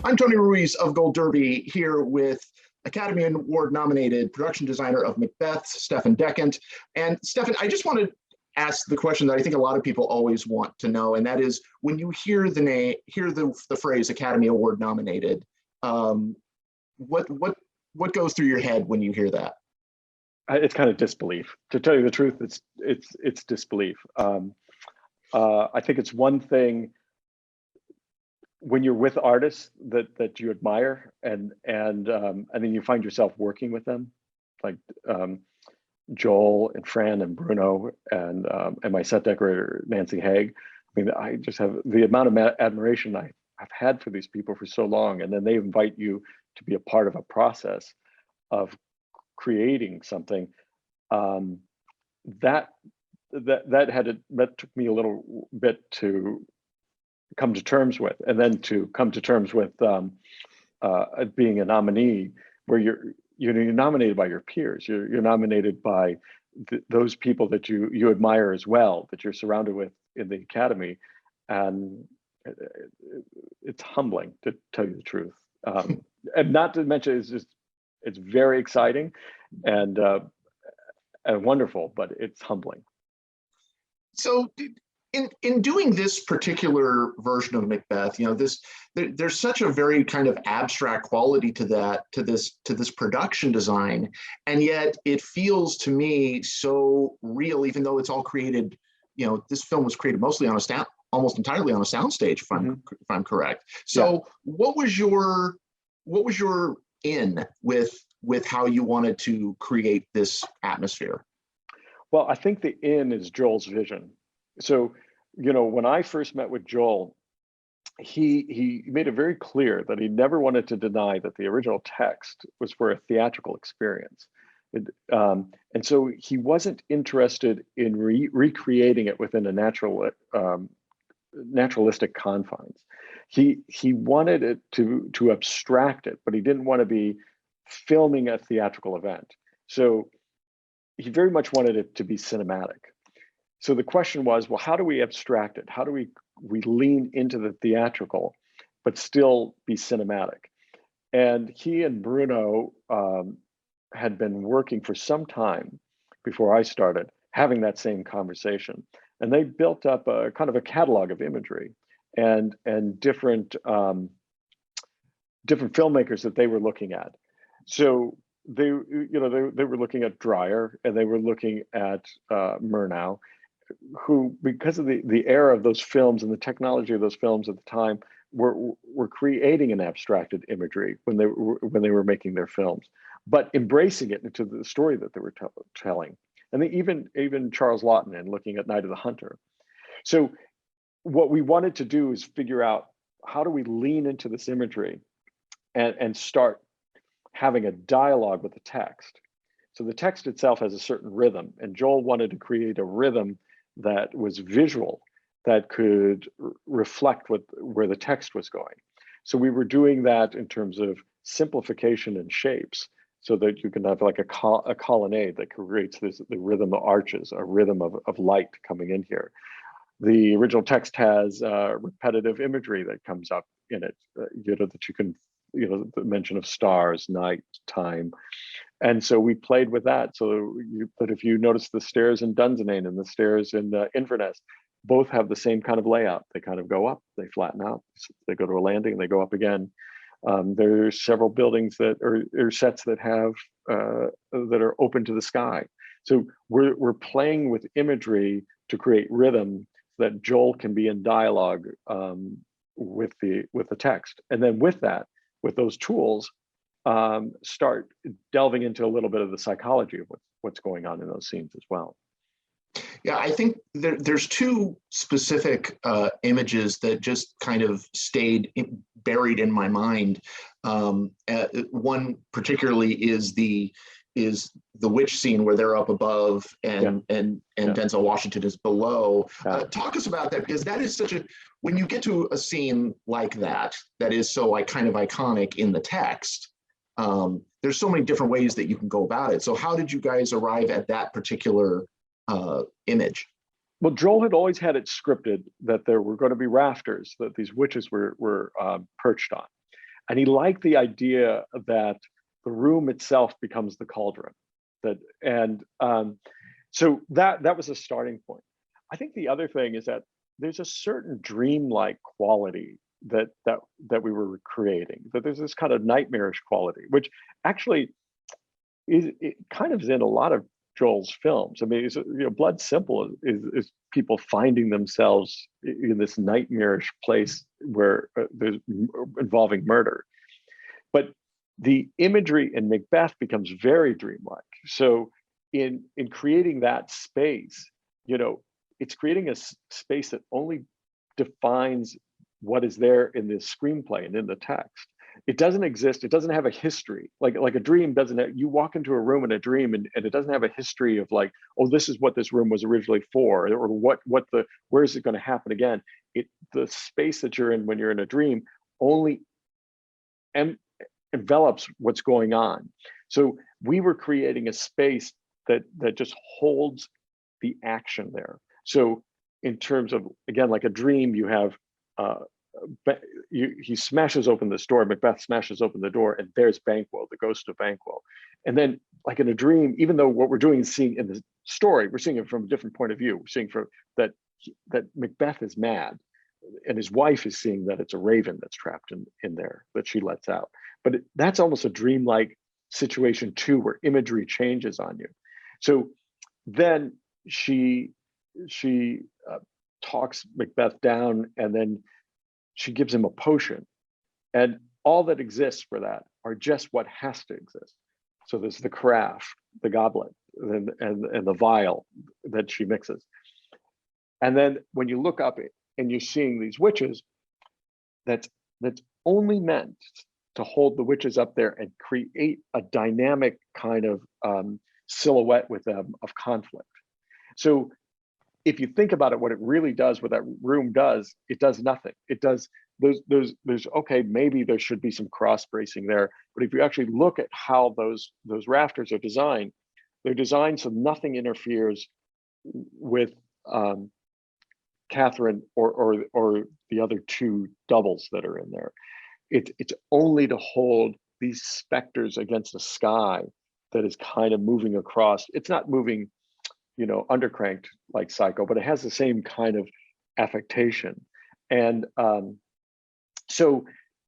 I'm Tony Ruiz of Gold Derby, here with Academy Award nominated production designer of Macbeth, Stefan Dechant. And Stefan, I just want to ask the question that I think a lot of people always want to know, and that is, when you hear the phrase Academy Award nominated, what goes through your head when you hear that? It's kind of disbelief. To tell you the truth, it's disbelief. I think it's one thing when you're with artists that you admire, and then you find yourself working with them, like Joel and Fran and Bruno and my set decorator Nancy Haig. I mean, I just have the amount of admiration I've had for these people for so long, and then they invite you to be a part of a process of creating something. That took me a little bit to come to terms with, and then to come to terms with being a nominee, where you're nominated by your peers. You're nominated by those people that you admire as well, that you're surrounded with in the Academy, and it's humbling, to tell you the truth. And not to mention, it's very exciting and wonderful, but it's humbling. So in doing this particular version of Macbeth, there's such a very kind of abstract quality to this production design, and yet it feels to me so real, even though it's all created. This film was created mostly on almost entirely on a soundstage, if I'm correct. So yeah. What was your in with how you wanted to create this atmosphere? Well, I think the in is Joel's vision. So, when I first met with Joel, he made it very clear that he never wanted to deny that the original text was for a theatrical experience. And so he wasn't interested in recreating it within a naturalistic confines. He wanted it to abstract it, but he didn't want to be filming a theatrical event. So he very much wanted it to be cinematic. So the question was, well, how do we abstract it? How do we lean into the theatrical, but still be cinematic? And he and Bruno had been working for some time before I started having that same conversation. And they built up a kind of a catalog of imagery and different filmmakers that they were looking at. So they were looking at Dreyer, and they were looking at Murnau, who, because of the era of those films and the technology of those films at the time, were creating an abstracted imagery when they were making their films, but embracing it into the story that they were telling. And even Charles Laughton, and looking at Night of the Hunter. So what we wanted to do is figure out, how do we lean into this imagery and start having a dialogue with the text. So the text itself has a certain rhythm, and Joel wanted to create a rhythm that was visual, that could reflect where the text was going. So we were doing that in terms of simplification and shapes, so that you can have like a colonnade that creates the rhythm of arches, a rhythm of light coming in here. The original text has repetitive imagery that comes up in it, that you can, the mention of stars, night, time. And so we played with that. But if you notice, the stairs in Dunsinane and the stairs in Inverness both have the same kind of layout. They kind of go up, they flatten out, they go to a landing, and they go up again. There's several buildings that are sets that have that are open to the sky. So we're playing with imagery to create rhythm, so that Joel can be in dialogue with the text, and then with those tools, start delving into a little bit of the psychology of what's going on in those scenes as well. Yeah, I think there's two specific images that just kind of stayed buried in my mind. One particularly is the witch scene, where they're up above and Denzel Washington is below. Talk us about that, because that is when you get to a scene like that is so kind of iconic in the text. There's so many different ways that you can go about it. So how did you guys arrive at that particular image? Well, Joel had always had it scripted that there were going to be rafters that these witches were perched on. And he liked the idea that the room itself becomes the cauldron. So that was a starting point. I think the other thing is that there's a certain dreamlike quality that we were creating, that there's this kind of nightmarish quality, which actually it kind of is in a lot of Joel's films. I mean, Blood Simple is people finding themselves in this nightmarish place where there's involving murder. But the imagery in Macbeth becomes very dreamlike. So in creating that space, it's creating a space that only defines what is there in the screenplay and in the text. It doesn't exist. It doesn't have a history. Like a dream doesn't have, you walk into a room in a dream and it doesn't have a history of like, oh, this is what this room was originally for, or where is it going to happen again? The space that you're in when you're in a dream only envelops what's going on. So we were creating a space that just holds the action there. So in terms of, again, like a dream, you have he smashes open this door, Macbeth smashes open the door, and there's Banquo, the ghost of Banquo. And then like in a dream, even though what we're doing is seeing in the story, we're seeing it from a different point of view. We're seeing that Macbeth is mad, and his wife is seeing that it's a raven that's trapped in there that she lets out. But that's almost a dreamlike situation too, where imagery changes on you. So then she talks Macbeth down, and then she gives him a potion, and all that exists for that are just what has to exist. So there's the carafe, the goblet, and the vial that she mixes. And then when you look up and you're seeing these witches, that's only meant to hold the witches up there and create a dynamic kind of silhouette with them of conflict. So if you think about it, what it really does, what that room does, it does nothing. It does, there's okay, maybe there should be some cross bracing there, but if you actually look at how those rafters are designed, they're designed so nothing interferes with Catherine or the other two doubles that are in there. It's only to hold these specters against a sky that is kind of moving across. It's not moving, undercranked like Psycho, but it has the same kind of affectation. And so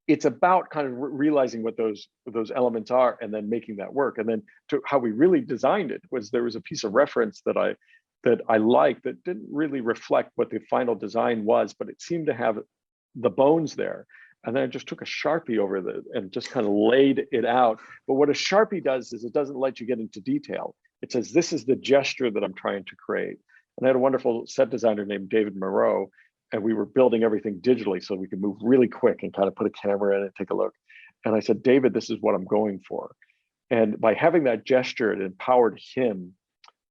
it's about kind of realizing what those elements are and then making that work. And then to how we really designed it was there was a piece of reference that I liked that didn't really reflect what the final design was, but it seemed to have the bones there. And then I just took a Sharpie over and just kind of laid it out. But what a Sharpie does is it doesn't let you get into detail. It says, this is the gesture that I'm trying to create. And I had a wonderful set designer named David Moreau, and we were building everything digitally so we could move really quick and kind of put a camera in and take a look. And I said, David, this is what I'm going for. And by having that gesture, it empowered him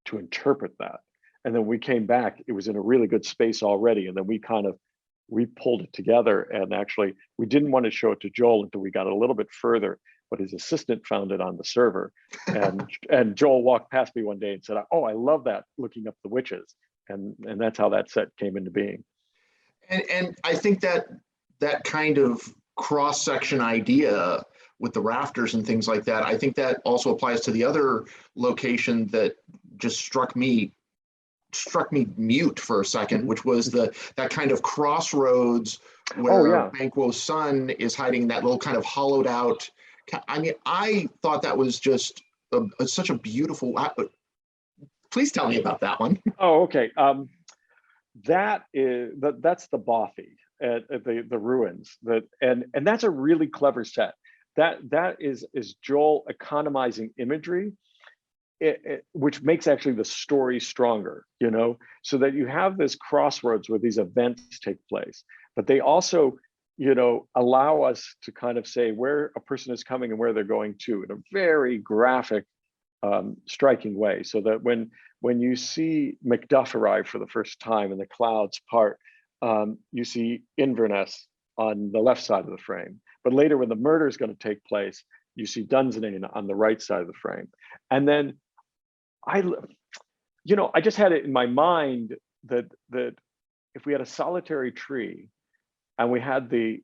to interpret that. And then we came back, it was in a really good space already. And then we pulled it together, and actually we didn't want to show it to Joel until we got a little bit further, but his assistant found it on the server. And Joel walked past me one day and said, oh, I love that, looking up the witches. And that's how that set came into being. And I think that kind of cross-section idea with the rafters and things like that, I think that also applies to the other location that just struck me mute for a second, which was that kind of crossroads where Banquo's son is hiding, that little kind of hollowed out. I mean, I thought that was just such a beautiful. Please tell me about that one. Oh, okay. That's the Bothy at the ruins. And that's a really clever set. That is Joel economizing imagery, which makes actually the story stronger, so that you have this crossroads where these events take place, but they also, allow us to kind of say where a person is coming and where they're going to in a very graphic, striking way. So that when you see Macduff arrive for the first time and the clouds part, you see Inverness on the left side of the frame. But later when the murder is going to take place, you see Dunsinane on the right side of the frame. And then I just had it in my mind that if we had a solitary tree and we had the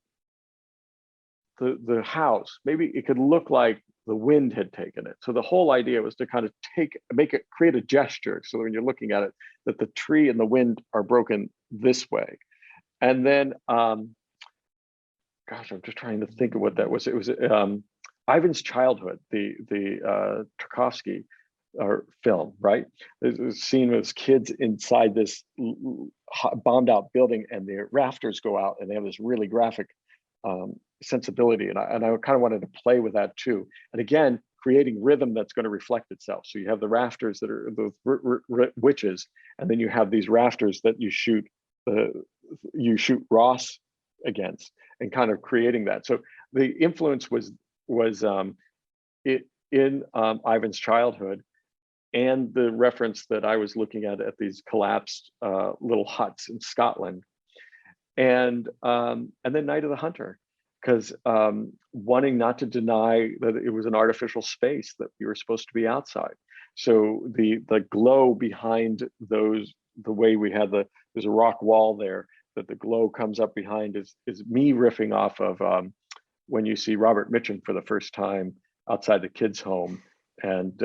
the house, maybe it could look like the wind had taken it. So the whole idea was to kind of create a gesture. So when you're looking at it, that the tree and the wind are broken this way. And then, gosh, I'm just trying to think of what that was. It was Ivan's Childhood, the Tarkovsky film, right? There's a scene with kids inside this bombed out building, and the rafters go out, and they have this really graphic sensibility. And I kind of wanted to play with that too. And again, creating rhythm that's going to reflect itself. So you have the rafters that are the witches, and then you have these rafters that you shoot Ross against, and kind of creating that. So the influence was in Ivan's Childhood, and the reference that I was looking at these collapsed little huts in Scotland, and then Night of the Hunter, because wanting not to deny that it was an artificial space, that we were supposed to be outside. So the glow behind those, the way we had there's a rock wall there that the glow comes up behind is me riffing off of when you see Robert Mitchum for the first time outside the kids' home, and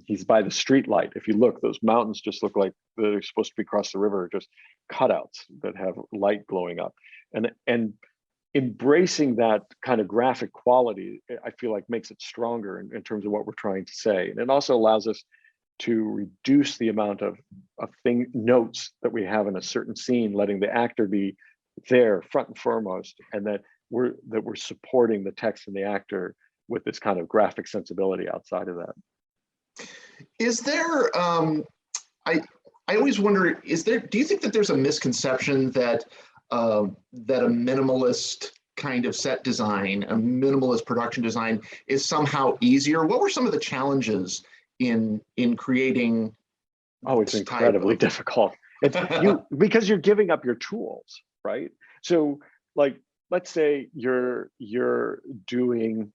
he's by the street light. If you look, those mountains just look like they're supposed to be across the river, just cutouts that have light glowing up. And embracing that kind of graphic quality, I feel like makes it stronger in terms of what we're trying to say. And it also allows us to reduce the amount of notes that we have in a certain scene, letting the actor be there front and foremost, and that we're supporting the text and the actor with this kind of graphic sensibility outside of that. Is there, I always wonder, do you think that there's a misconception that that a minimalist kind of set design, a minimalist production design is somehow easier? What were some of the challenges in creating? Oh, it's incredibly difficult. It's because you're giving up your tools, right? So like, let's say you're doing,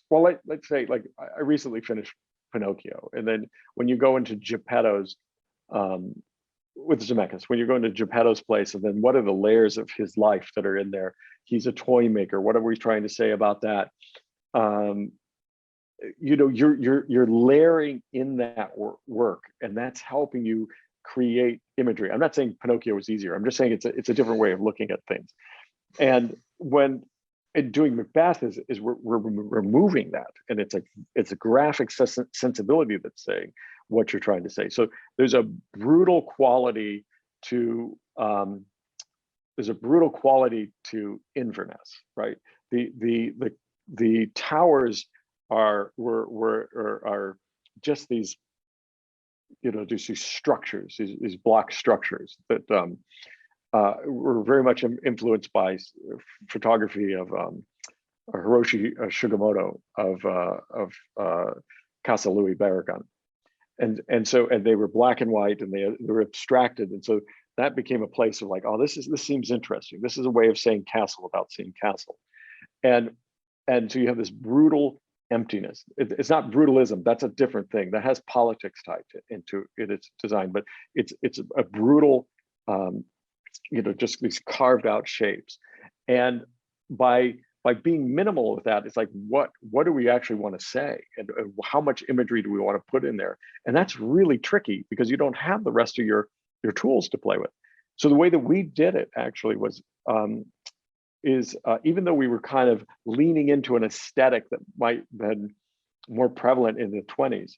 well, let's say, like, I recently finished Pinocchio, and then when you go into Geppetto's with Zemeckis, when you're going to Geppetto's place, and then what are the layers of his life that are in there? He's a toy maker. What are we trying to say about that? You know, you're layering in that work, and that's helping you create imagery. I'm not saying Pinocchio was easier. I'm just saying it's a different way of looking at things. And when doing Macbeth is we're removing that, and it's a graphic sensibility that's saying what you're trying to say. So there's a brutal quality to Inverness, right? The towers are just these, you know, these structures, these block structures that were very much influenced by photography of Hiroshi Sugimoto of Casa Louis Barragan. And so they were black and white, and they were abstracted. And so that became a place of like, oh, this seems interesting. This is a way of saying castle without saying castle. And so you have this brutal emptiness. It's not brutalism. That's a different thing. That has politics tied into its design, but it's a brutal, you know, just these carved out shapes. And by being minimal with that, it's like, what do we actually want to say, and how much imagery do we want to put in there? And that's really tricky because you don't have the rest of your tools to play with. So the way that we did it actually was even though we were kind of leaning into an aesthetic that might have been more prevalent in the 20s,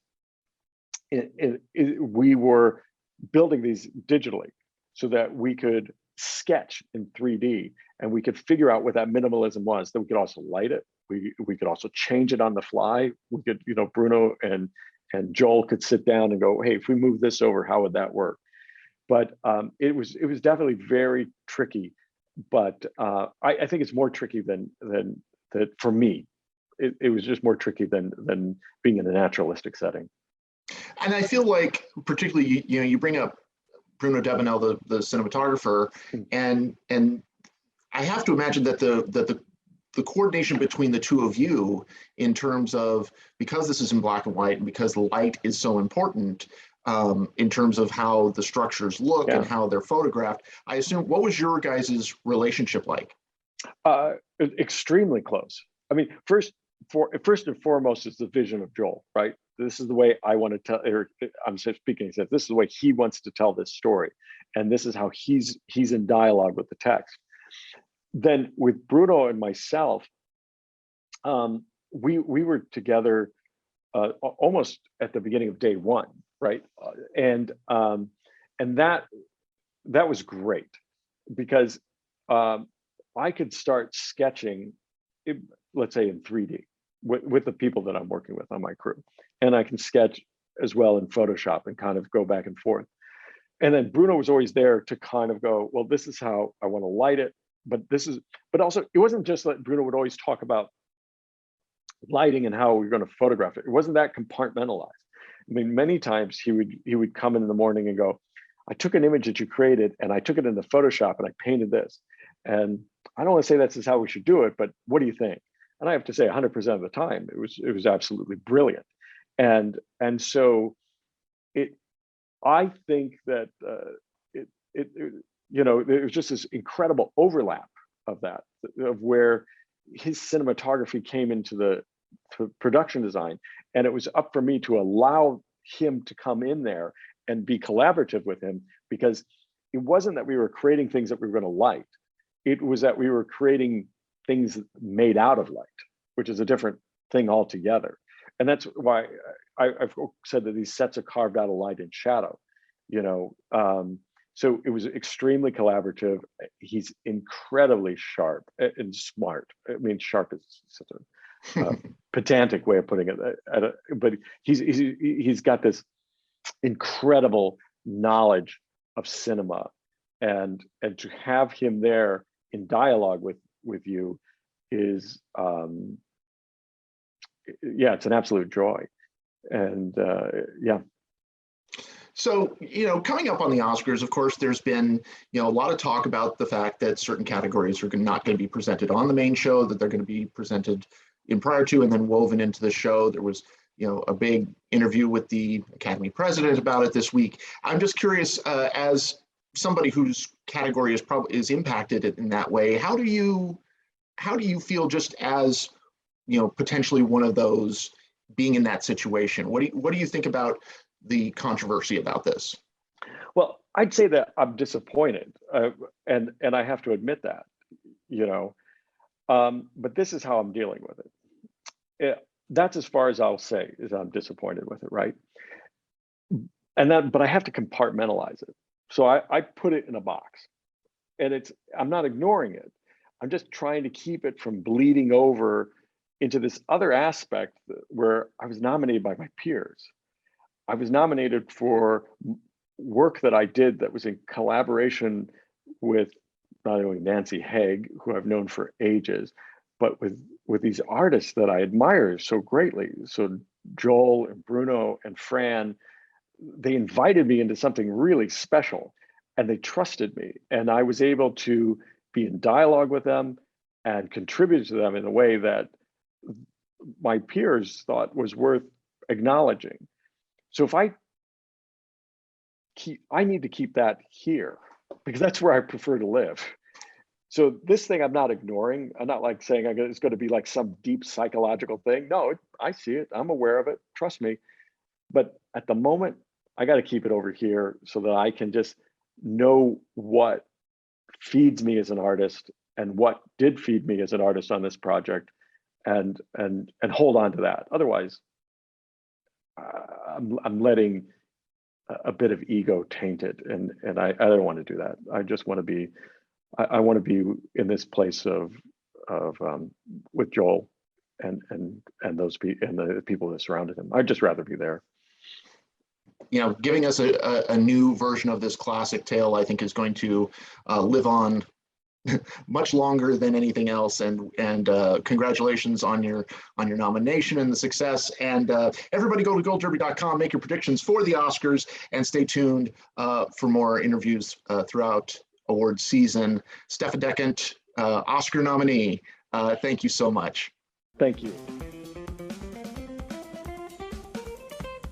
we were building these digitally so that we could sketch in 3D, and we could figure out what that minimalism was. That we could also light it. We could also change it on the fly. We could, you know, Bruno and Joel could sit down and go, hey, if we move this over, how would that work? But it was definitely very tricky. But I think it's more tricky than that for me. It was just more tricky than being in a naturalistic setting. And I feel like, particularly, you know, you bring up Bruno Devenel, the cinematographer, and I have to imagine that the coordination between the two of you, in terms of, because this is in black and white and because light is so important, in terms of how the structures look and how they're photographed. I assume, what was your guys' relationship like? Extremely close. I mean, first and foremost is the vision of Joel, right? This is the way I want to tell, or I'm speaking, he says, this is the way he wants to tell this story. And this is how he's in dialogue with the text. Then with Bruno and myself, we were together almost at the beginning of day one, right? And that was great because I could start sketching, let's say in 3D with the people that I'm working with on my crew. And I can sketch as well in Photoshop and kind of go back and forth. And then Bruno was always there to kind of go, well, this is how I want to light it. But also it wasn't just that Bruno would always talk about lighting and how we're going to photograph it. It wasn't that compartmentalized. I mean, many times he would come in the morning and go, I took an image that you created and I took it into Photoshop and I painted this. And I don't want to say this is how we should do it, but what do you think? And I have to say 100% of the time, it was absolutely brilliant. And so I think that it was just this incredible overlap of that, of where his cinematography came into the production design. And it was up for me to allow him to come in there and be collaborative with him, because it wasn't that we were creating things that we were going to light. It was that we were creating things made out of light, which is a different thing altogether. And that's why I've said that these sets are carved out of light and shadow, so it was extremely collaborative. He's incredibly sharp and smart. I mean, sharp is such a pedantic way of putting it, but he's got this incredible knowledge of cinema, and to have him there in dialogue with you is it's an absolute joy. And yeah. So, coming up on the Oscars, of course, there's been, a lot of talk about the fact that certain categories are not going to be presented on the main show, that they're going to be presented in prior to and then woven into the show. There was, a big interview with the Academy president about it this week. I'm just curious, as somebody whose category is impacted in that way, how do you feel, just as, potentially one of those, being in that situation? What do you think about the controversy about this? Well, I'd say that I'm disappointed, and I have to admit that, but this is how I'm dealing with it. That's as far as I'll say, is I'm disappointed with it, right? But I have to compartmentalize it. So I put it in a box, and I'm not ignoring it. I'm just trying to keep it from bleeding over into this other aspect where I was nominated by my peers. I was nominated for work that I did that was in collaboration with not only Nancy Haig, who I've known for ages, but with these artists that I admire so greatly. So Joel and Bruno and Fran, they invited me into something really special, and they trusted me. And I was able to be in dialogue with them and contribute to them in a way that my peers thought was worth acknowledging. So I need to keep that here, because that's where I prefer to live. So this thing I'm not ignoring. I'm not like saying it's going to be like some deep psychological thing. No, I see it. I'm aware of it. Trust me. But at the moment, I got to keep it over here so that I can just know what feeds me as an artist and what did feed me as an artist on this project, and hold on to that. Otherwise, I'm letting a bit of ego taint it, and I don't want to do that. I just want to be. I want to be in this place of with Joel and those and the people that surrounded him. I'd just rather be there. Giving us a new version of this classic tale, I think, is going to live on much longer than anything else. And congratulations on your nomination and the success. And everybody go to goldderby.com, make your predictions for the Oscars, and stay tuned for more interviews throughout award season. Stefan Dechant, Oscar nominee, thank you so much. Thank you.